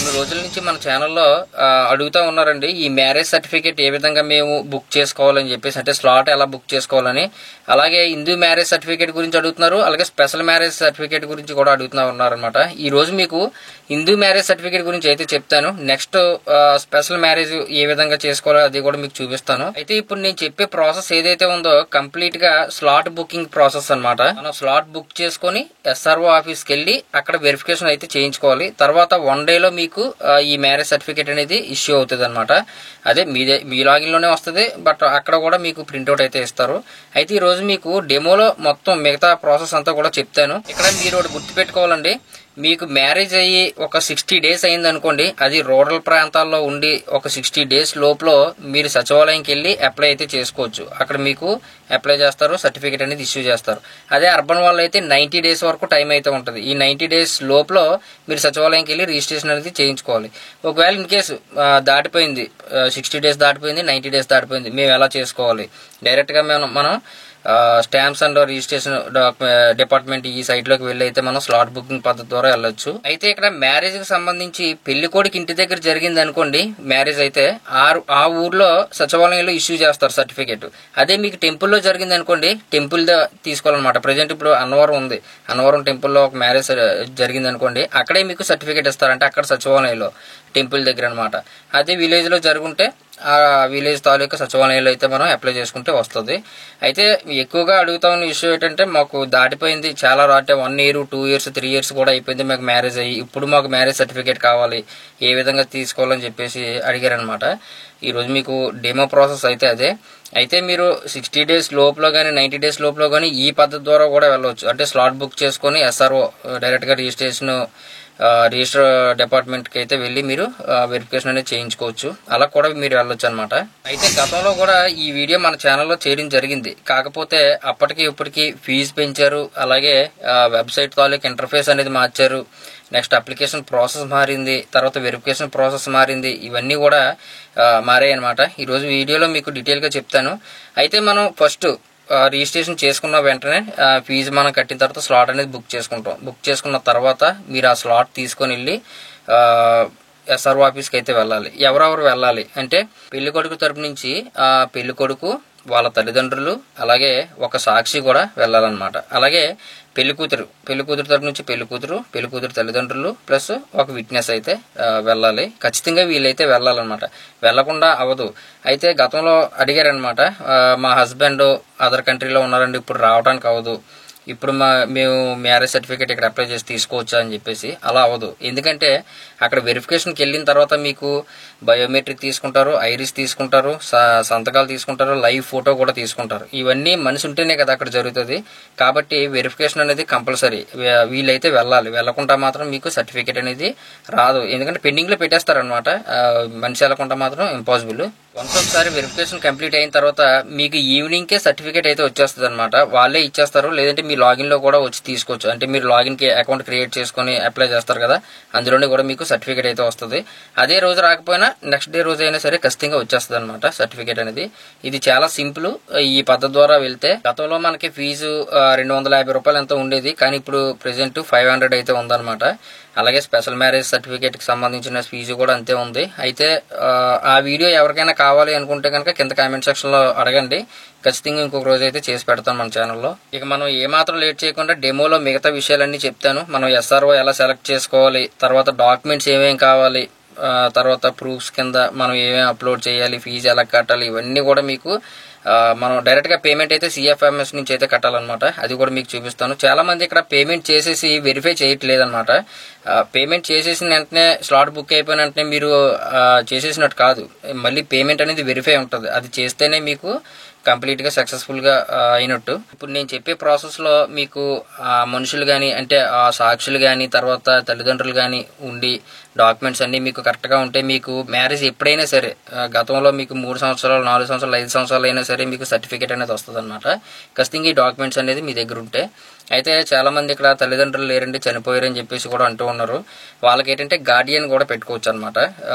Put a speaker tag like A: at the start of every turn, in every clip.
A: కొన్ని రోజుల నుంచి మన ఛానల్లో అడుగుతా ఉన్నారండి, ఈ మ్యారేజ్ సర్టిఫికేట్ ఏ విధంగా మేము బుక్ చేసుకోవాలని చెప్పేసి, అంటే స్లాట్ ఎలా బుక్ చేసుకోవాలని. అలాగే హిందూ మ్యారేజ్ సర్టిఫికేట్ గురించి అడుగుతున్నారు, అలాగే స్పెషల్ మ్యారేజ్ సర్టిఫికేట్ గురించి కూడా అడుగుతున్నా ఉన్నారనమాట. ఈ రోజు మీకు హిందూ మ్యారేజ్ సర్టిఫికేట్ గురించి అయితే చెప్తాను. నెక్స్ట్ స్పెషల్ మ్యారేజ్ ఏ విధంగా చేసుకోవాలో అది కూడా మీకు చూపిస్తాను. అయితే ఇప్పుడు నేను చెప్పే ప్రాసెస్ ఏదైతే ఉందో కంప్లీట్ గా స్లాట్ బుకింగ్ ప్రాసెస్ అనమాట. మనం స్లాట్ బుక్ చేసుకుని SRO ఆఫీస్కి వెళ్ళి అక్కడ వెరిఫికేషన్ అయితే చేయించుకోవాలి. తర్వాత 1 day లో మీకు ఈ మ్యారేజ్ సర్టిఫికేట్ అనేది ఇష్యూ అవుతుంది అనమాట. అదే మీ లాగిన్ లోనే వస్తుంది, బట్ అక్కడ కూడా మీకు ప్రింట్అవుట్ అయితే ఇస్తారు. అయితే ఈ రోజు మీకు డెమోలో మొత్తం మిగతా ప్రాసెస్ అంతా కూడా చెప్తాను. ఇక్కడ మీరు ఒకటి గుర్తుపెట్టుకోవాలండి, మీకు మ్యారేజ్ అయ్యి ఒక 60 days అయింది అనుకోండి, అది రూరల్ ప్రాంతాల్లో ఉండి ఒక 60 days లోపల మీరు సచివాలయంకి వెళ్ళి అప్లై అయితే చేసుకోవచ్చు. అక్కడ మీకు అప్లై చేస్తారు, సర్టిఫికేట్ అనేది ఇష్యూ చేస్తారు. అదే అర్బన్ వాళ్ళు అయితే 90 days వరకు టైం అయితే ఉంటుంది. ఈ 90 days లోపల మీరు సచివాలయంకి వెళ్ళి రిజిస్ట్రేషన్ అనేది చేయించుకోవాలి. ఒకవేళ ఇన్ కేసు దాటిపోయింది, 60 days దాటిపోయింది, 90 days దాటిపోయింది, మేము ఎలా చేసుకోవాలి? డైరెక్ట్ గా మనం స్టాంప్స్ అండ్ రిజిస్ట్రేషన్ డిపార్ట్మెంట్ ఈ సైట్ లోకి వెళ్ళి అయితే మనం స్లాట్ బుకింగ్ పద్ధతి ద్వారా వెళ్ళొచ్చు. అయితే ఇక్కడ మ్యారేజ్ కి సంబంధించి పెళ్లి కొడుకు ఇంటి దగ్గర జరిగింది అనుకోండి మ్యారేజ్, అయితే ఆ ఊర్లో సచివాలయంలో ఇష్యూ చేస్తారు సర్టిఫికేట్. అదే మీకు టెంపుల్లో జరిగింది అనుకోండి, టెంపుల్ తీసుకోవాలన్నమాట. ప్రజెంట్ ఇప్పుడు అన్నవరం ఉంది, అన్నవరం టెంపుల్లో ఒక మ్యారేజ్ జరిగింది అనుకోండి, అక్కడే మీకు సర్టిఫికేట్ ఇస్తారంటే అక్కడ సచివాలయంలో టెంపుల్ దగ్గర అనమాట. అదే విలేజ్ లో జరుగుంటే ఆ విలేజ్ తాలూకా సచివాలయంలో అయితే మనం అప్లై చేసుకుంటే వస్తుంది. అయితే ఎక్కువగా అడుగుతా ఉన్న విషయం ఏంటంటే, మాకు దాటిపోయింది చాలా అంటే 1 year 2 years 3 years కూడా అయిపోయింది మాకు మ్యారేజ్ అయ్యి, ఇప్పుడు మాకు మ్యారేజ్ సర్టిఫికేట్ కావాలి, ఏ విధంగా తీసుకోవాలని చెప్పేసి అడిగారనమాట. ఈరోజు మీకు డెమో ప్రాసెస్ అయితే అదే. అయితే మీరు 60 days లోపల కానీ 90 days లోపల కానీ ఈ పద్ధతి ద్వారా కూడా వెళ్ళవచ్చు. అంటే స్లాట్ బుక్ చేసుకుని SRO డైరెక్ట్ గా రిజిస్టర్ డిపార్ట్మెంట్ కి అయితే వెళ్ళి మీరు వెరిఫికేషన్ అనేది చేయించుకోవచ్చు. అలా కూడా మీరు వెళ్ళొచ్చు అనమాట. అయితే గతంలో కూడా ఈ వీడియో మన ఛానల్లో చేయడం జరిగింది, కాకపోతే అప్పటికి ఇప్పటికి ఫీజు పెంచారు, అలాగే వెబ్సైట్ తాలూకు ఇంటర్ఫేస్ అనేది మార్చారు, నెక్స్ట్ అప్లికేషన్ ప్రాసెస్ మారింది, తర్వాత వెరిఫికేషన్ ప్రాసెస్ మారింది, ఇవన్నీ కూడా మారాయి అనమాట. ఈరోజు వీడియోలో మీకు డీటెయిల్ గా చెప్తాను. అయితే మనం ఫస్ట్ రిజిస్ట్రేషన్ చేసుకున్న వెంటనే ఫీజు మనం కట్టిన తర్వాత స్లాట్ అనేది బుక్ చేసుకుంటాం. బుక్ చేసుకున్న తర్వాత మీరు ఆ స్లాట్ తీసుకొని వెళ్ళి SRO ఆఫీస్కి అయితే వెళ్ళాలి. ఎవరెవరు వెళ్ళాలి అంటే, పెళ్లి కొడుకు తరపు నుంచి పెళ్లి కొడుకు, వాళ్ళ తల్లిదండ్రులు, అలాగే ఒక సాక్షి కూడా వెళ్ళాలన్నమాట. అలాగే పెళ్లి కూతురు తరపు నుంచి పెళ్లి కూతురు తల్లిదండ్రులు ప్లస్ ఒక విట్నెస్ అయితే వెళ్ళాలి. ఖచ్చితంగా వీళ్ళైతే వెళ్ళాలన్నమాట, వెళ్లకుండా అవ్వదు. అయితే గతంలో అడిగారనమాట, మా హస్బెండ్ అదర్ కంట్రీలో ఉన్నారండి, ఇప్పుడు రావడానికి అవ్వదు, ఇప్పుడు మేము మ్యారేజ్ సర్టిఫికేట్ ఇక్కడ అప్లై చేసి తీసుకోవచ్చా అని చెప్పేసి. అలా అవ్వదు, ఎందుకంటే అక్కడ వెరిఫికేషన్కి వెళ్ళిన తర్వాత మీకు బయోమెట్రిక్ తీసుకుంటారు, ఐరిస్ తీసుకుంటారు, సంతకాలు తీసుకుంటారు, లైవ్ ఫోటో కూడా తీసుకుంటారు. ఇవన్నీ మనిషి ఉంటేనే కదా అక్కడ జరుగుతుంది. కాబట్టి వెరిఫికేషన్ అనేది కంపల్సరీ. వీళ్ళైతే వెళ్ళాలి, వెళ్లకుండా మాత్రం మీకు సర్టిఫికేట్ అనేది రాదు, ఎందుకంటే పెండింగ్ లో పెట్టేస్తారనమాట. మనిషి వెళ్లకుండా మాత్రం ఇంపాసిబుల్. వన్స్ ఒకసారి వెరిఫికేషన్ కంప్లీట్ అయిన తర్వాత మీకు ఈవినింగ్ కే సర్టిఫికేట్ అయితే వచ్చేస్తుంది అనమాట. వాళ్ళే ఇచ్చేస్తారు, లేదంటే మీ లాగిన్ లో కూడా వచ్చి తీసుకోవచ్చు. అంటే మీరు లాగిన్ కి అకౌంట్ క్రియేట్ చేసుకుని అప్లై చేస్తారు కదా, అందులోనే కూడా మీకు సర్టిఫికేట్ అయితే వస్తుంది. అదే రోజు రాకపోయినా నెక్స్ట్ డే రోజు అయినా సరే ఖచ్చితంగా వచ్చేస్తుంది అనమాట సర్టిఫికేట్ అనేది. ఇది చాలా సింపుల్. ఈ పద్ధతి ద్వారా వెళ్తే గతంలో మనకి ఫీజు 250 రూపాయలు ఎంతో ఉండేది, కానీ ఇప్పుడు ప్రెసెంట్ 500 అయితే ఉందన్నమాట. అలాగే స్పెషల్ మ్యారేజ్ సర్టిఫికేట్ కి సంబంధించిన ఫీజు కూడా అంతే ఉంది. అయితే ఆ వీడియో ఎవరికైనా కావాలి అనుకుంటే కనుక కింద కామెంట్ సెక్షన్ లో అడగండి, ఖచ్చితంగా ఇంకొక రోజు అయితే చేసి పెడతాం మన ఛానల్లో. ఇక మనం ఏమాత్రం లేట్ చేయకుండా డెమోలో మిగతా విషయాలన్నీ చెప్తాను. మనం SRO ఎలా సెలెక్ట్ చేసుకోవాలి, తర్వాత డాక్యుమెంట్స్ ఏమేమి కావాలి, తర్వాత ప్రూఫ్స్ కింద మనం ఏమేమి అప్లోడ్ చేయాలి, ఫీజు ఎలా కట్టాలి, ఇవన్నీ కూడా మీకు మనం డైరెక్ట్ గా పేమెంట్ అయితే CFMS నుంచి అయితే కట్టాలన్నమాట. అది కూడా మీకు చూపిస్తాను. చాలా మంది ఇక్కడ పేమెంట్ చేసేసి వెరిఫై చేయట్లేదు అనమాట. పేమెంట్ చేసేసిన వెంటనే స్లాట్ బుక్ అయిపోయిన వెంటనే మీరు చేసేసినట్టు కాదు, మళ్ళీ పేమెంట్ అనేది వెరిఫై ఉంటుంది. అది చేస్తేనే మీకు కంప్లీట్ గా సక్సెస్ఫుల్ గా అయినట్టు. ఇప్పుడు నేను చెప్పే ప్రాసెస్ లో మీకు మనుషులు గాని, అంటే ఆ సాక్షులు గాని, తర్వాత తల్లిదండ్రులు గాని ఉండి డాక్యుమెంట్స్ అన్ని మీకు కరెక్ట్ గా ఉంటే మీకు మ్యారేజ్ ఎప్పుడైనా సరే, గతంలో మీకు 3 సంవత్సరాలు 4 సంవత్సరాలు 5 సంవత్సరాలు అయినా సరే మీకు సర్టిఫికేట్ అనేది వస్తుంది అనమాట. ఖచ్చితంగా ఈ డాక్యుమెంట్స్ అనేది మీ దగ్గర ఉంటే. అయితే చాలామంది ఇక్కడ తల్లిదండ్రులు లేరండి, చనిపోయారని చెప్పేసి కూడా అంటూ ఉన్నారు. వాళ్ళకి ఏంటంటే గార్డియన్ కూడా పెట్టుకోవచ్చు అనమాట.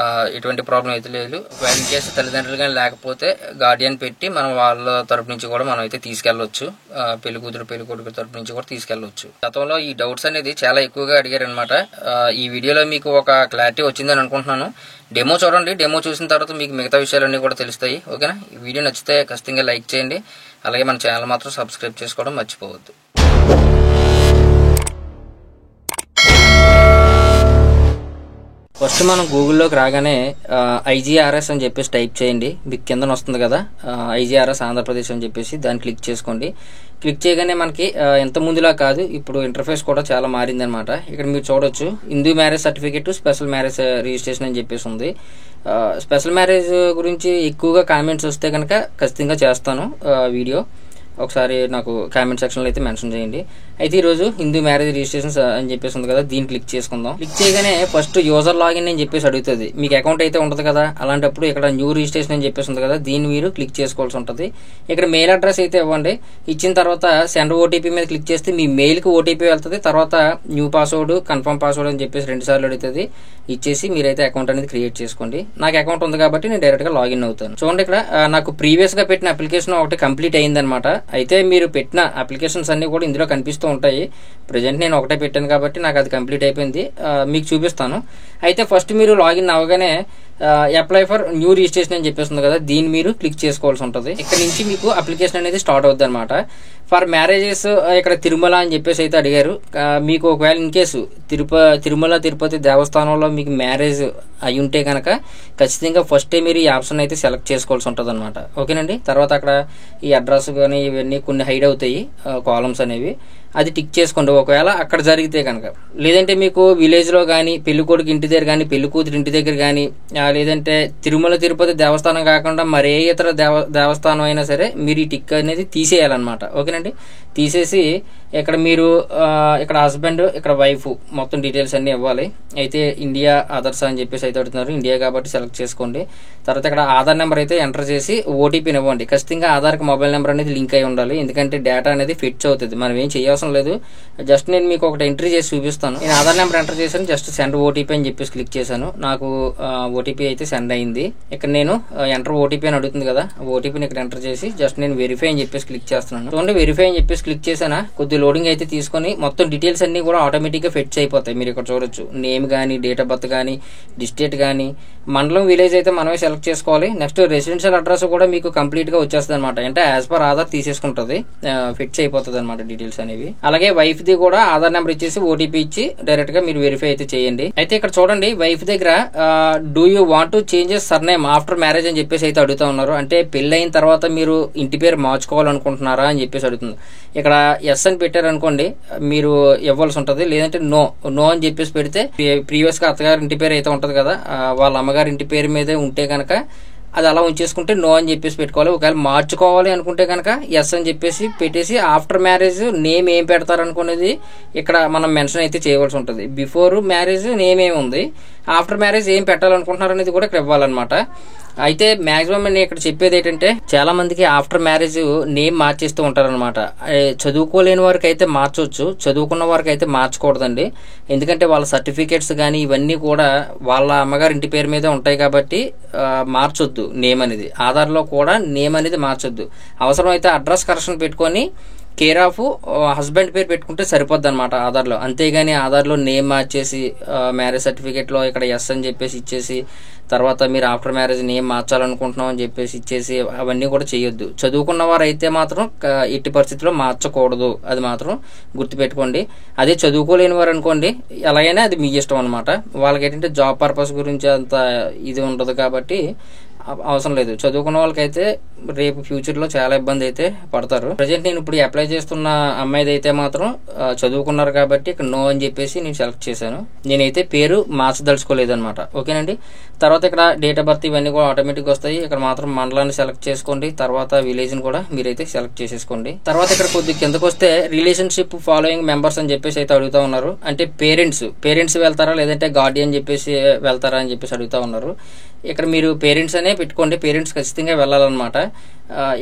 A: ఎటువంటి ప్రాబ్లం అయితే లేదు. ఇన్ కేసు తల్లిదండ్రులు కానీ లేకపోతే గార్డియన్ పెట్టి మనం వాళ్ళ తరపు నుంచి కూడా మనం అయితే తీసుకెళ్ళవచ్చు. పెళ్లి కూతురు పెళ్లి కొడుకు తరపు నుంచి కూడా తీసుకెళ్ళవచ్చు. గతంలో ఈ డౌట్స్ అనేది చాలా ఎక్కువగా అడిగారు అనమాట. ఈ వీడియోలో మీకు ఒక క్లారిటీ వచ్చిందని అనుకుంటున్నాను. డెమో చూడండి, డెమో చూసిన తర్వాత మీకు మిగతా విషయాలన్నీ కూడా తెలుస్తాయి. ఓకేనా? ఈ వీడియో నచ్చితే ఖచ్చితంగా లైక్ చేయండి. అలాగే మన ఛానల్ మాత్రం సబ్స్క్రైబ్ చేసుకోవడం మర్చిపోవద్దు. ఫస్ట్ మనం గూగుల్లోకి రాగానే IGRS అని చెప్పేసి టైప్ చేయండి. మీకు కిందన వస్తుంది కదా IGRS ఆంధ్రప్రదేశ్ అని చెప్పేసి, దాన్ని క్లిక్ చేసుకోండి. క్లిక్ చేయగానే మనకి ఎంత ముందులా కాదు, ఇప్పుడు ఇంటర్ఫేస్ కూడా చాలా మారిందనమాట. ఇక్కడ మీరు చూడొచ్చు Hindu marriage certificate, special marriage registration అని చెప్పేసి ఉంది. స్పెషల్ మ్యారేజ్ గురించి ఎక్కువగా కామెంట్స్ వస్తే కనుక ఖచ్చితంగా చేస్తాను వీడియో. ఒకసారి నాకు కామెంట్ సెక్షన్లో అయితే మెన్షన్ చేయండి. అయితే ఈరోజు హిందూ మ్యారేజ్ రిజిస్ట్రేషన్స్ అని చెప్పేసి ఉంది కదా, దీన్ని క్లిక్ చేసుకుందాం. క్లిక్ చేయగానే ఫస్ట్ యూజర్ లాగిన్ అని చెప్పేసి అడుగుతుంది. మీకు అకౌంట్ అయితే ఉంటుంది కదా, అలాంటప్పుడు ఇక్కడ న్యూ రిజిస్ట్రేషన్ అని చెప్పేసి ఉంది కదా, దీన్ని మీరు క్లిక్ చేసుకోవాల్సి ఉంటుంది. ఇక్కడ మెయిల్ అడ్రస్ అయితే ఇవ్వండి. ఇచ్చిన తర్వాత సెండ్ ఓటీపీ మీద క్లిక్ చేస్తే మీ మెయిల్కి ఓటీపీ వెళ్తుంది. తర్వాత న్యూ పాస్వర్డ్, కన్ఫర్మ్ పాస్వర్డ్ అని చెప్పేసి 2 సార్లు అడుగుతుంది. ఇచ్చేసి మీరైతే అకౌంట్ అనేది క్రియేట్ చేసుకోండి. నాకు అకౌంట్ ఉంది కాబట్టి నేను డైరెక్ట్గా లాగిన్ అవుతాను. చూడండి, ఇక్కడ నాకు ప్రీవియస్గా పెట్టిన అప్లికేషన్ ఒకటి కంప్లీట్ అయిందనమాట. అయితే మీరు పెట్టిన అప్లికేషన్స్ అన్ని కూడా ఇందులో కనిపిస్తూ ఉంటాయి. ప్రజెంట్ నేను ఒకటే పెట్టాను కాబట్టి నాకు అది కంప్లీట్ అయిపోయింది. మీకు చూపిస్తాను. అయితే ఫస్ట్ మీరు లాగిన్ అవ్వగానే అప్లై ఫర్ న్యూ రిజిస్ట్రేషన్ అని చెప్పేస్తుంది కదా, దీన్ని మీరు క్లిక్ చేసుకోవాల్సి ఉంటుంది. ఇక్కడ నుంచి మీకు అప్లికేషన్ అనేది స్టార్ట్ అవుద్ది అనమాట. ఫర్ మ్యారేజెస్ ఇక్కడ తిరుమల అని చెప్పేసి అయితే అడిగారు. మీకు ఒకవేళ ఇన్ కేసు తిరుమల తిరుపతి దేవస్థానంలో మీకు మ్యారేజ్ అయి ఉంటే కనుక ఖచ్చితంగా ఫస్ట్ మీరు ఈ ఆప్షన్ అయితే సెలెక్ట్ చేసుకోవాల్సి ఉంటుంది అనమాట. ఓకేనండి. తర్వాత అక్కడ ఈ అడ్రస్ కానీ ఇవన్నీ కొన్ని హైడ్ అవుతాయి కాలమ్స్ అనేవి, అది టిక్ చేసుకోండి ఒకవేళ అక్కడ జరిగితే కనుక. లేదంటే మీకు విలేజ్లో కానీ పెళ్లి కొడుకు ఇంటి దగ్గర కానీ పెళ్లి కూతురు ఇంటి దగ్గర కానీ, లేదంటే తిరుమల తిరుపతి దేవస్థానం కాకుండా మరే ఇతర దేవస్థానం అయినా సరే మీరు ఈ టిక్ అనేది తీసేయాలన్నమాట. ఓకేనండి. తీసేసి ఇక్కడ మీరు ఇక్కడ హస్బెండ్, ఇక్కడ వైఫ్ మొత్తం డీటెయిల్స్ అన్ని ఇవ్వాలి. అయితే ఇండియా అదర్స్ అని చెప్పేసి అయితే అడుగుతున్నారు. ఇండియా కాబట్టి సెలెక్ట్ చేసుకోండి. తర్వాత ఇక్కడ ఆధార్ నెంబర్ అయితే ఎంటర్ చేసి ఓటీపీని ఇవ్వండి. ఖచ్చితంగా ఆధార్కి మొబైల్ నెంబర్ అనేది లింక్ అయి ఉండాలి. ఎందుకంటే డేటా అనేది ఫిట్స్ అవుతుంది. మనం ఏం చేయవసరం లేదు. జస్ట్ నేను మీకు ఒకటి ఎంట్రీ చేసి చూపిస్తాను. నేను ఆధార్ నెంబర్ ఎంటర్ చేశాను. జస్ట్ సెండ్ ఓటీపీ అని చెప్పేసి క్లిక్ చేశాను. నాకు ఓటీపీ అయితే సెండ్ అయింది. ఇక్కడ నేను ఎంటర్ ఓటీపీ అని అడుగుతుంది కదా, ఓటీపీని ఇక్కడ ఎంటర్ చేసి జస్ట్ నేను వెరిఫై అని చెప్పేసి క్లిక్ చేస్తున్నాను. చూడండి, వెరిఫై అని చెప్పేసి క్లిక్ చేశానా, కొద్ది లోడింగ్ అయితే తీసుకొని మొత్తం డీటెయిల్స్ అన్ని కూడా ఆటోమేటిక్గా ఫిట్స్ అయిపోతాయి. మీరు ఇక్కడ చూడొచ్చు నేమ్ కానీ, డేట్ ఆఫ్ బర్త్ కానీ, డిస్ట్రిక్ట్ కానీ, మండలం, విలేజ్ అయితే మనమే సెలెక్ట్ చేసుకోవాలి. నెక్స్ట్ రెసిడెన్షియల్ అడ్రస్ కూడా మీకు కంప్లీట్ గా వచ్చేస్తుంది అనమాట. అంటే యాజ్ పర్ ఆధార్ తీసేసుకుంటుంది, ఫిక్స్ అయిపోతుంది అనమాట డీటెయిల్స్ అనేవి. అలాగే వైఫ్ ది కూడా ఆధార్ నెంబర్ ఇచ్చేసి ఓటీపీ ఇచ్చి డైరెక్ట్ గా మీరు వెరిఫై అయితే చేయండి. అయితే ఇక్కడ చూడండి, వైఫ్ దగ్గర do you want to changes surname after marriage అని చెప్పేసి అయితే అడుగుతా ఉన్నారు. అంటే పెళ్ళైన తర్వాత మీరు ఇంటి పేరు మార్చుకోవాలనుకుంటున్నారా అని చెప్పేసి అడుగుతుంది. ఇక్కడ ఎస్ అని పెట్టారు అనుకోండి, మీరు ఇవ్వాల్సి ఉంటుంది. లేదంటే నో అని చెప్పేసి పెడితే ప్రీవియస్ గా అత్తగారి ఇంటి పేరు అయితే ఉంటది కదా, వాళ్ళ అమ్మగారి ఇంటి పేరు మీదే ఉంటే కనుక అది అలా ఉంచేసుకుంటే నో అని చెప్పేసి పెట్టుకోవాలి. ఒకవేళ మార్చుకోవాలి అనుకుంటే కనుక ఎస్ అని చెప్పేసి పెట్టేసి ఆఫ్టర్ మ్యారేజ్ నేమ్ ఏం పెడతారు అనుకునేది ఇక్కడ మనం మెన్షన్ అయితే చేయవలసి ఉంటుంది. బిఫోర్ మ్యారేజ్ నేమ్ ఏమి ఉంది, ఆఫ్టర్ మ్యారేజ్ ఏం పెట్టాలనుకుంటున్నారు అనేది కూడా ఇక్కడ ఇవ్వాలన్నమాట. అయితే మాక్సిమం నేను ఇక్కడ చెప్పేది ఏంటంటే, చాలా మందికి ఆఫ్టర్ మ్యారేజ్ నేమ్ మార్చేస్తూ ఉంటారనమాట. చదువుకోలేని వారికి అయితే మార్చవచ్చు, చదువుకున్న వారికి అయితే మార్చకూడదండి. ఎందుకంటే వాళ్ళ సర్టిఫికేట్స్ కానీ ఇవన్నీ కూడా వాళ్ళ అమ్మగారి ఇంటి పేరు మీదే ఉంటాయి కాబట్టి మార్చొద్దు నేమ్ అనేది. ఆధార్లో కూడా నేమ్ అనేది మార్చొద్దు. అవసరం అయితే అడ్రస్ కరెక్షన్ పెట్టుకొని కేర్ ఆఫ్ హస్బెండ్ పేరు పెట్టుకుంటే సరిపోద్ది అనమాట ఆధార్లో. అంతేగాని ఆధార్లో నేమ్ మార్చేసి మ్యారేజ్ సర్టిఫికేట్లో ఇక్కడ ఎస్ అని చెప్పేసి ఇచ్చేసి తర్వాత మీరు ఆఫ్టర్ మ్యారేజ్ నేమ్ మార్చాలనుకుంటున్నాం అని చెప్పేసి ఇచ్చేసి అవన్నీ కూడా చేయొద్దు. చదువుకున్న వారు అయితే మాత్రం ఎట్టి పరిస్థితుల్లో మార్చకూడదు, అది మాత్రం గుర్తుపెట్టుకోండి. అదే చదువుకోలేని వారు అనుకోండి, ఎలాగైనా అది మీ ఇష్టం అనమాట. వాళ్ళకి ఏంటంటే జాబ్ పర్పస్ గురించి అంత ఇది ఉండదు కాబట్టి అవసరం లేదు. చదువుకున్న వాళ్ళకైతే రేపు ఫ్యూచర్ లో చాలా ఇబ్బంది అయితే పడతారు. ప్రజెంట్ నేను ఇప్పుడు అప్లై చేస్తున్న అమ్మాయిది అయితే మాత్రం చదువుకున్నారు కాబట్టి ఇక్కడ నో అని చెప్పేసి నేను సెలెక్ట్ చేశాను. నేనైతే పేరు మార్చదలుచుకోలేదు అనమాట. ఓకేనండి. తర్వాత ఇక్కడ డేట్ ఆఫ్ బర్త్ ఇవన్నీ కూడా ఆటోమేటిక్ వస్తాయి. ఇక్కడ మాత్రం మండలాన్ని సెలెక్ట్ చేసుకోండి. తర్వాత విలేజ్ ని కూడా మీరైతే సెలెక్ట్ చేసేసుకోండి. తర్వాత ఇక్కడ కొద్ది కిందకు వస్తే రిలేషన్షిప్ ఫాలోయింగ్ మెంబర్స్ అని చెప్పేసి అయితే అడుగుతా ఉన్నారు. అంటే పేరెంట్స్ వెళ్తారా లేదంటే గార్డియన్ చెప్పేసి వెళ్తారా అని చెప్పేసి అడుగుతా ఉన్నారు. ఇక్కడ మీరు పేరెంట్స్ అనే పెట్టుకోండి, పేరెంట్స్ ఖచ్చితంగా వెళ్ళాలన్నమాట.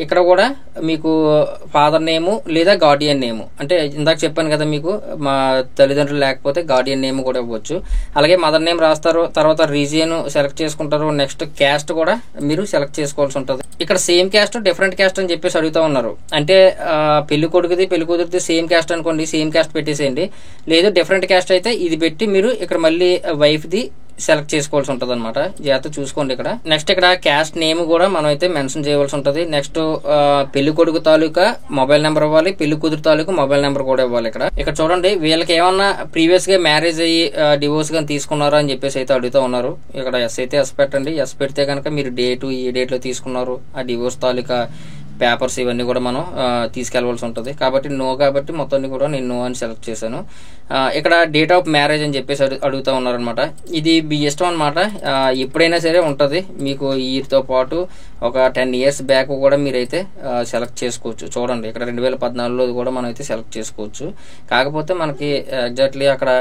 A: ఇక్కడ కూడా మీకు ఫాదర్ నేము లేదా గార్డియన్ నేము, అంటే ఇందాక చెప్పాను కదా మీకు మా తల్లిదండ్రులు లేకపోతే గార్డియన్ నేమ్ కూడా ఇవ్వచ్చు. అలాగే మదర్ నేమ్ రాస్తారు, తర్వాత రీజియన్ సెలెక్ట్ చేసుకుంటారు, నెక్స్ట్ క్యాస్ట్ కూడా మీరు సెలెక్ట్ చేసుకోవాల్సి ఉంటుంది. ఇక్కడ సేమ్ క్యాస్ట్ డిఫరెంట్ క్యాస్ట్ అని చెప్పేసి అడుగుతా ఉన్నారు. అంటే పెళ్లి కొడుకుది పెళ్లి కూతురిది సేమ్ క్యాస్ట్ అనుకోండి, సేమ్ క్యాస్ట్ పెట్టేసేయండి. లేదు డిఫరెంట్ క్యాస్ట్ అయితే ఇది పెట్టి మీరు ఇక్కడ మళ్ళీ వైఫ్ది సెలెక్ట్ చేసుకోవాల్సి ఉంటుంది అనమాట. జాగ్రత్త చూసుకోండి. ఇక్కడ నెక్స్ట్ ఇక్కడ క్యాస్ట్ నేమ్ కూడా మనం అయితే మెన్షన్ చేయవలసి ఉంటుంది. నెక్స్ట్ పెళ్లి కొడుకు తాలూకా మొబైల్ నెంబర్ ఇవ్వాలి, పెళ్లి కూతురు తాలూకా మొబైల్ నెంబర్ కూడా ఇవ్వాలి. ఇక్కడ చూడండి, వీళ్ళకి ఏమన్నా ప్రీవియస్ గా మ్యారేజ్ అయ్యి డివోర్స్ గా తీసుకున్నారా అని చెప్పేసి అయితే అడుగుతూ ఉన్నారు. ఇక్కడ ఎస్ అయితే ఎస్ పెట్టండి. ఎస్ పెడితే కనుక మీరు డేటు ఏ డేట్ లో తీసుకున్నారు, ఆ డివోర్స్ తాలూకా పేపర్స్ ఇవన్నీ కూడా మనం తీసుకెళ్లవలసి ఉంటుంది. కాబట్టి నో, కాబట్టి మొత్తాన్ని కూడా నేను నో అని సెలెక్ట్ చేశాను. ఇక్కడ డేట్ ఆఫ్ మ్యారేజ్ అని చెప్పేసి అడుగుతా ఉన్నారనమాట. ఇది మీ ఇష్టం అనమాట, ఎప్పుడైనా సరే ఉంటుంది మీకు. ఇయర్తో పాటు ఒక 10 years బ్యాక్ కూడా మీరైతే సెలెక్ట్ చేసుకోవచ్చు. చూడండి ఇక్కడ 2014లో కూడా మనం అయితే సెలెక్ట్ చేసుకోవచ్చు. కాకపోతే మనకి ఎగ్జాక్ట్లీ అక్కడ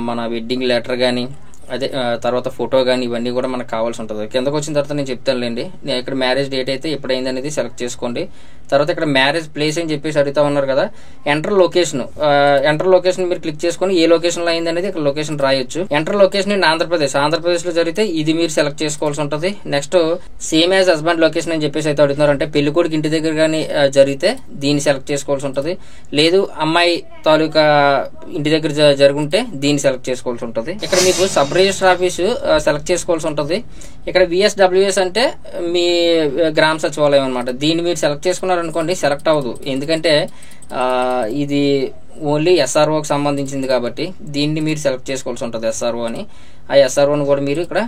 A: మన వెడ్డింగ్ లెటర్ కానీ అదే తర్వాత ఫోటో కానీ ఇవన్నీ కూడా మనకు కావాల్సి ఉంటుంది. కిందకు వచ్చిన తర్వాత నేను చెప్తానులేండి. ఇక్కడ మ్యారేజ్ డేట్ అయితే ఎప్పుడైంది అనేది సెలెక్ట్ చేసుకోండి. తర్వాత ఇక్కడ మ్యారేజ్ ప్లేస్ అని చెప్పేసి అడుగుతా ఉన్నారు కదా, ఎంటర్ లొకేషన్. ఎంటర్ లొకేషన్ మీరు క్లిక్ చేసుకుని ఏ లొకేషన్ లో అయింది అనేది ఇక్కడ లొకేషన్ రాయొచ్చు. ఎంటర్ లొకేషన్ ఇన్ ఆంధ్రప్రదేశ్ లో జరిగితే ఇది మీరు సెలెక్ట్ చేసుకోవాల్సి ఉంటుంది. Next same as husband location అని చెప్పేసి అయితే అడుగుతున్నారు. అంటే పెళ్లి కొడుకు ఇంటి దగ్గర కానీ జరిగితే దీన్ని సెలెక్ట్ చేసుకోవాల్సి ఉంటుంది. లేదు అమ్మాయి తాలూకా ఇంటి దగ్గర జరుగుంటే దీన్ని సెలెక్ట్ చేసుకోవాల్సి ఉంటుంది. ఇక్కడ మీకు సబ్ రిజిస్టర్ ఆఫీసు సెలెక్ట్ చేసుకోవాల్సి ఉంటుంది. ఇక్కడ VSWS అంటే మీ గ్రామ సచివాలయం అనమాట. దీన్ని మీరు సెలెక్ట్ చేసుకున్నారనుకోండి సెలెక్ట్ అవ్వదు, ఎందుకంటే ఇది ఓన్లీ SROకి సంబంధించింది కాబట్టి దీన్ని మీరు సెలెక్ట్ చేసుకోవాల్సి ఉంటుంది, SRO అని. ఆ SROని కూడా మీరు ఇక్కడ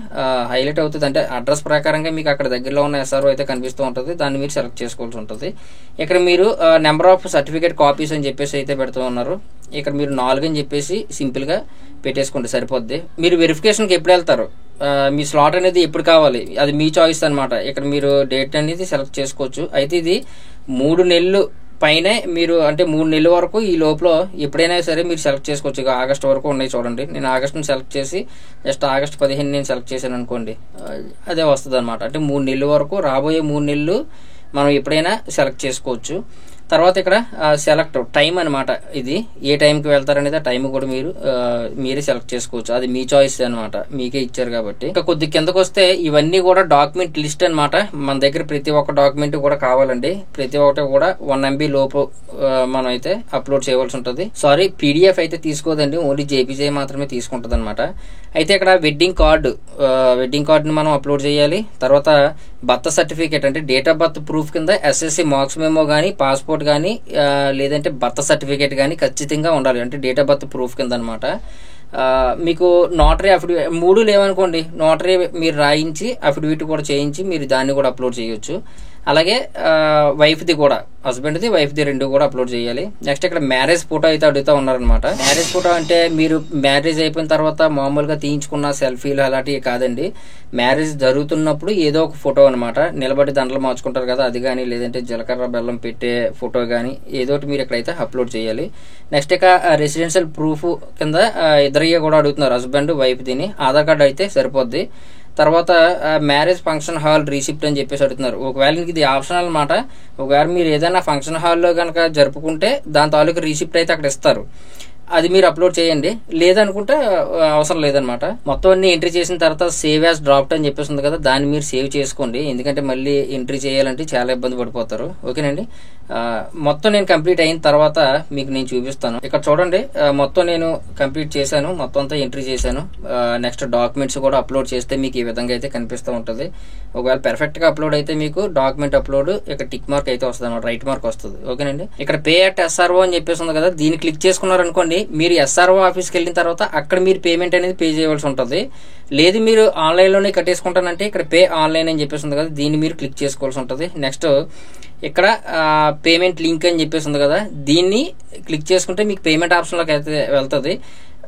A: హైలైట్ అవుతుంది, అంటే అడ్రస్ ప్రకారంగా మీకు అక్కడ దగ్గరలో ఉన్న SRO అయితే కనిపిస్తూ ఉంటుంది, దాన్ని మీరు సెలెక్ట్ చేసుకోవాల్సి ఉంటుంది. ఇక్కడ మీరు నెంబర్ ఆఫ్ సర్టిఫికేట్ కాపీస్ అని చెప్పేసి అయితే పెడుతూ ఉన్నారు. ఇక్కడ మీరు 4 అని చెప్పేసి సింపుల్ గా పెట్టేసుకుంటే సరిపోద్ది. మీరు వెరిఫికేషన్కి ఎప్పుడు వెళ్తారు, మీ స్లాట్ అనేది ఎప్పుడు కావాలి అది మీ చాయిస్ అనమాట. ఇక్కడ మీరు డేట్ అనేది సెలెక్ట్ చేసుకోవచ్చు. అయితే ఇది 3 నెలలు పైనే మీరు, అంటే 3 నెలల వరకు ఈ లోపల ఎప్పుడైనా సరే మీరు సెలెక్ట్ చేసుకోవచ్చు. ఇక ఆగస్టు వరకు ఉన్నాయి చూడండి. నేను ఆగస్టుని సెలెక్ట్ చేసి జస్ట్ ఆగస్టు 15 నేను సెలెక్ట్ చేశాను అనుకోండి, అదే వస్తుంది అనమాట. అంటే 3 నెలల వరకు, రాబోయే 3 నెలలు మనం ఎప్పుడైనా సెలెక్ట్ చేసుకోవచ్చు. తర్వాత ఇక్కడ సెలెక్ట్ టైం అనమాట. ఇది ఏ టైంకి వెళ్తారనేది ఆ టైం కూడా మీరే సెలెక్ట్ చేసుకోవచ్చు, అది మీ చాయిస్ అనమాట, మీకే ఇచ్చారు కాబట్టి. ఇంకా కొద్ది కిందకు వస్తే ఇవన్నీ కూడా డాక్యుమెంట్ లిస్ట్ అనమాట. మన దగ్గర ప్రతి ఒక్క డాక్యుమెంట్ కూడా కావాలండి. ప్రతి ఒక్కటి కూడా 1 MB లోపు మనం అయితే అప్లోడ్ చేయవలసి ఉంటుంది. సారీ, PDF అయితే తీసుకోదండి, ఓన్లీ JPG మాత్రమే తీసుకుంటుంది అనమాట. అయితే ఇక్కడ వెడ్డింగ్ కార్డుని మనం అప్లోడ్ చేయాలి. తర్వాత బర్త్ సర్టిఫికేట్, అంటే డేట్ ఆఫ్ బర్త్ ప్రూఫ్ కింద SSC మార్క్స్ మెమో కానీ, పాస్పోర్ట్ కానీ, లేదంటే బర్త్ సర్టిఫికేట్ కానీ ఖచ్చితంగా ఉండాలి, అంటే డేట్ ఆఫ్ బర్త్ ప్రూఫ్ కింద అనమాట. మీకు నోటరీ అఫిడవిట్ 3 లేవనుకోండి, నోటరీ మీరు రాయించి అఫిడవిట్ కూడా చేయించి మీరు దాన్ని కూడా అప్లోడ్ చేయొచ్చు. అలాగే వైఫ్ది కూడా, హస్బెండ్ది వైఫ్ది 2 కూడా అప్లోడ్ చేయాలి. నెక్స్ట్ ఇక్కడ మ్యారేజ్ ఫోటో అయితే అడుగుతా ఉన్నారనమాట. మ్యారేజ్ ఫోటో అంటే మీరు మ్యారేజ్ అయిపోయిన తర్వాత మామూలుగా తీయించుకున్న సెల్ఫీలు అలాంటివి కాదండి. మ్యారేజ్ జరుగుతున్నప్పుడు ఏదో ఒక ఫోటో అనమాట, నిలబడి దండలు మార్చుకుంటారు కదా అది కానీ, లేదంటే జీలకర్ర బెల్లం పెట్టే ఫోటో కానీ ఏదో ఒకటి మీరు ఇక్కడైతే అప్లోడ్ చేయాలి. నెక్స్ట్ ఇక రెసిడెన్షియల్ ప్రూఫ్ కింద ఇద్దరిగా కూడా అడుగుతున్నారు, హస్బెండ్ వైఫ్. దీని ఆధార్ కార్డు అయితే సరిపోద్ది. తర్వాత మ్యారేజ్ ఫంక్షన్ హాల్ రిసిప్ట్ అని చెప్పేసి అడుగుతున్నారు. ఒకవేళ ఇది ఆప్షనల్ అనమాట. ఒకవేళ మీరు ఏదైనా ఫంక్షన్ హాల్లో కనుక జరుపుకుంటే దాని తాలూకు రిసిప్ట్ అయితే అక్కడ ఇస్తారు, అది మీరు అప్లోడ్ చేయండి. లేదనుకుంటే అవసరం లేదనమాట. మొత్తం అన్ని ఎంట్రీ చేసిన తర్వాత సేవ్ యాజ్ డ్రాఫ్ట్ అని చెప్పేసి కదా, దాన్ని మీరు సేవ్ చేసుకోండి, ఎందుకంటే మళ్ళీ ఎంట్రీ చేయాలంటే చాలా ఇబ్బంది పడిపోతారు. ఓకేనండి. మొత్తం నేను కంప్లీట్ అయిన తర్వాత మీకు నేను చూపిస్తాను. ఇక్కడ చూడండి, మొత్తం నేను కంప్లీట్ చేశాను, మొత్తం అంతా ఎంట్రీ చేశాను. నెక్స్ట్ డాక్యుమెంట్స్ కూడా అప్లోడ్ చేస్తే మీకు ఈ విధంగా అయితే కనిపిస్తూ ఉంటుంది. ఒకవేళ పర్ఫెక్ట్ గా అప్లోడ్ అయితే మీకు డాక్యుమెంట్ అప్లోడ్ ఇక్కడ టిక్ మార్క్ అయితే వస్తుంది అనమాట, రైట్ మార్క్ వస్తుంది. ఓకేనండి. ఇక్కడ పే అట్ SRO అని చెప్పేసి ఉంది కదా, దీన్ని క్లిక్ చేసుకున్నారనుకోండి, మీరు SRO ఆఫీస్కి వెళ్ళిన తర్వాత అక్కడ మీరు పేమెంట్ అనేది పే చేయవలసి ఉంటుంది. లేదు మీరు ఆన్లైన్ లోనే కట్టేసుకుంటానంటే ఇక్కడ పే ఆన్లైన్ అని చెప్పేసి ఉంది కదా, దీన్ని మీరు క్లిక్ చేసుకోవాల్సి ఉంటుంది. నెక్స్ట్ ఇక్కడ పేమెంట్ లింక్ అని చెప్పేసి ఉంది కదా, దీన్ని క్లిక్ చేసుకుంటే మీకు పేమెంట్ ఆప్షన్ లోకి అయితే వెళ్తుంది.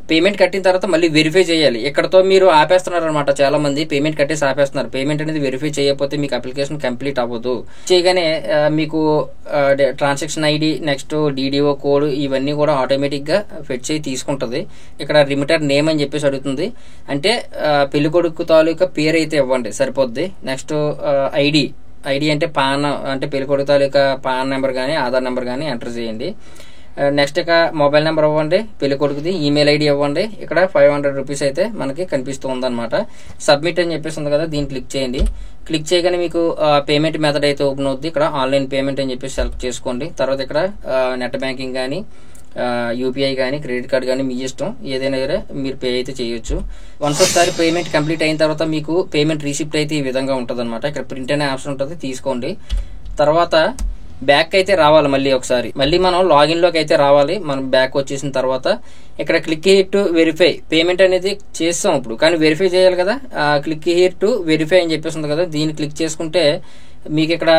A: పేమెంట్ కట్టిన తర్వాత మళ్ళీ వెరిఫై చేయాలి. ఇక్కడతో మీరు ఆపేస్తున్నారు అనమాట. చాలా మంది పేమెంట్ కట్టేసి ఆపేస్తున్నారు. పేమెంట్ అనేది వెరిఫై చేయకపోతే మీకు అప్లికేషన్ కంప్లీట్ అవ్వదు. చేయగానే మీకు transaction ID, next DDO code ఇవన్నీ కూడా ఆటోమేటిక్ గా ఫెచ్ చేసి తీసుకుంటది. ఇక్కడ రిమిటర్ నేమ్ అని చెప్పేసి అడుగుతుంది. అంటే పెళ్లి కొడుకు తాలూకా పేరు అయితే ఇవ్వండి సరిపోద్ది. నెక్స్ట్ ఐడి అంటే పాన్, అంటే పెళ్లి కొడుకు తాలూకా పాన్ నెంబర్ కానీ ఆధార్ నెంబర్ కానీ ఎంటర్ చేయండి. నెక్స్ట్ ఇక మొబైల్ నెంబర్ ఇవ్వండి, పెళ్లి కొడుకుది ఈమెయిల్ ఐడి ఇవ్వండి. ఇక్కడ 500 రూపీస్ అయితే మనకి కనిపిస్తూ ఉందన్నమాట. సబ్మిట్ అని చెప్పేసి ఉంది కదా, దీన్ని క్లిక్ చేయండి. క్లిక్ చేయగానే మీకు పేమెంట్ మెథడ్ అయితే ఓపెన్ అవుతుంది. ఇక్కడ ఆన్లైన్ పేమెంట్ అని చెప్పేసి సెలెక్ట్ చేసుకోండి. తర్వాత ఇక్కడ నెట్ బ్యాంకింగ్ కానీ UPI కానీ క్రెడిట్ కార్డ్ కానీ మీ ఇష్టం, ఏదైనా మీరు పే అయితే చేయొచ్చు. వన్స్ ఒకసారి పేమెంట్ కంప్లీట్ అయిన తర్వాత మీకు పేమెంట్ రిసిప్ట్ అయితే ఈ విధంగా ఉంటుంది అనమాట. ఇక్కడ ప్రింట్ అనే ఆప్షన్ ఉంటుంది, తీసుకోండి. తర్వాత బ్యాక్ అయితే రావాలి. మళ్ళీ మనం లాగిన్ లోకి అయితే రావాలి. మనం బ్యాక్ వచ్చేసిన తర్వాత ఇక్కడ click here to verify, payment అనేది చేస్తాం ఇప్పుడు, కానీ వెరిఫై చేయాలి కదా. క్లిక్ హియర్ టు వెరిఫై అని చెప్పేసి ఉంది కదా, దీన్ని క్లిక్ చేసుకుంటే మీకు ఇక్కడ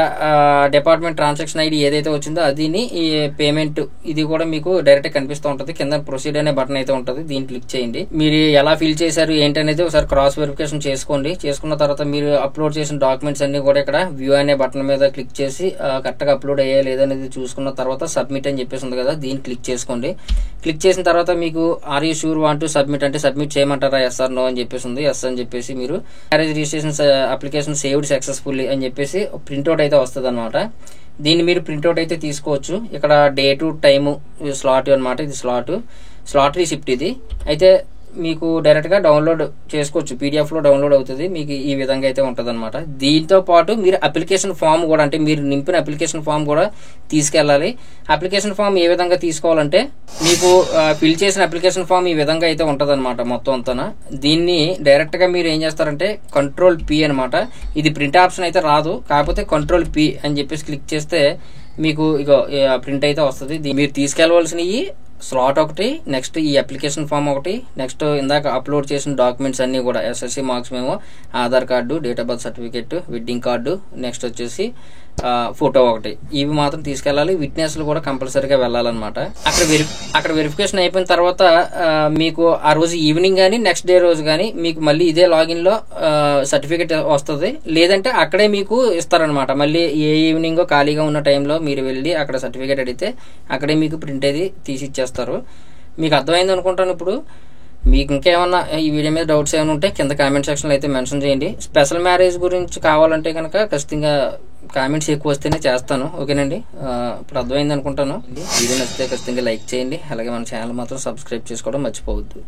A: డిపార్ట్మెంట్ ట్రాన్సాక్షన్ ఐడి ఏదైతే వచ్చిందో అదిని ఈ పేమెంట్ ఇది కూడా మీకు డైరెక్ట్ కనిపిస్తూ ఉంటుంది. కింద ప్రొసీడ్ అనే బటన్ అయితే ఉంటుంది, దీన్ని క్లిక్ చేయండి. మీరు ఎలా ఫిల్ చేశారు ఏంటనేది ఒకసారి క్రాస్ వెరిఫికేషన్ చేసుకోండి. చేసుకున్న తర్వాత మీరు అప్లోడ్ చేసిన డాక్యుమెంట్స్ అన్ని కూడా ఇక్కడ వ్యూ అనే బటన్ మీద క్లిక్ చేసి కరెక్ట్ గా అప్లోడ్ అయ్యా లేదనేది చూసుకున్న తర్వాత సబ్మిట్ అని చెప్పేసి ఉంది కదా, దీన్ని క్లిక్ చేసుకోండి. క్లిక్ చేసిన తర్వాత మీకు are you sure want to submit అంటే సబ్మిట్ చేయమంటారా, ఎస్ ఆర్ నో అని చెప్పేసి ఉంది. ఎస్ అని చెప్పేసి మీరు marriage registration application saved successfully అని చెప్పేసి ప్రింట్అవుట్ అయితే వస్తుంది అనమాట. దీన్ని మీరు ప్రింట్అవుట్ అయితే తీసుకోవచ్చు. ఇక్కడ డేటు టైము స్లాట్ అనమాట, ఇది స్లాట్ రిసిప్ట్ ఇది అయితే మీకు డైరెక్ట్ గా డౌన్లోడ్ చేసుకోవచ్చు. PDF లో డౌన్లోడ్ అవుతుంది. మీకు ఈ విధంగా అయితే ఉంటది అనమాట. దీంతో పాటు మీరు అప్లికేషన్ ఫామ్ కూడా, అంటే మీరు నింపిన అప్లికేషన్ ఫామ్ కూడా తీసుకెళ్ళాలి. అప్లికేషన్ ఫామ్ ఏ విధంగా తీసుకోవాలంటే మీకు ఫిల్ చేసిన అప్లికేషన్ ఫామ్ ఈ విధంగా అయితే ఉంటది అనమాట మొత్తం అంతా. దీన్ని డైరెక్ట్ గా మీరు ఏం చేస్తారంటే Ctrl+P అనమాట. ఇది ప్రింట్ ఆప్షన్ అయితే రాదు, కాకపోతే Ctrl+P అని చెప్పేసి క్లిక్ చేస్తే మీకు ఇక ప్రింట్ అయితే వస్తుంది. మీరు తీసుకెళ్లవలసినవి స్లాట్ ఒకటి, నెక్స్ట్ ఈ అప్లికేషన్ ఫామ్ ఒకటి, నెక్స్ట్ ఇందాక అప్లోడ్ చేసిన డాక్యుమెంట్స్ అన్ని కూడా SSC మార్క్స్ మేము, Aadhaar card, date of birth certificate, wedding card, next వచ్చేసి ఫోటో ఒకటి, ఇవి మాత్రం తీసుకెళ్లాలి. విట్నెస్లు కూడా కంపల్సరీగా వెళ్ళాలన్నమాట. అక్కడ వెరిఫికేషన్ అయిపోయిన తర్వాత మీకు ఆ రోజు ఈవినింగ్ కానీ నెక్స్ట్ డే రోజు కానీ మీకు మళ్ళీ ఇదే లాగిన్ లో సర్టిఫికేట్ వస్తుంది. లేదంటే అక్కడే మీకు ఇస్తారనమాట. మళ్ళీ ఏ ఈవినింగ్ ఖాళీగా ఉన్న టైంలో మీరు వెళ్ళి అక్కడ సర్టిఫికేట్ అడిగితే అక్కడే మీకు ప్రింట్ అది తీసి ఇచ్చేస్తారు. మీకు అర్థమైంది అనుకుంటాను. ఇప్పుడు మీకు ఇంకేమన్నా ఈ వీడియో మీద డౌట్స్ ఏమైనా ఉంటే కింద కామెంట్ సెక్షన్లో అయితే మెన్షన్ చేయండి. స్పెషల్ మ్యారేజ్ గురించి కావాలంటే కనుక ఖచ్చితంగా కామెంట్స్ ఎక్కువ వస్తేనే చేస్తాను. ఓకేనండి, ఇప్పుడు అర్థమైంది అనుకుంటాను. వీడియో నచ్చితే ఖచ్చితంగా లైక్ చేయండి. అలాగే మన ఛానల్ మాత్రం సబ్స్క్రైబ్ చేసుకోవడం మర్చిపోవద్దు.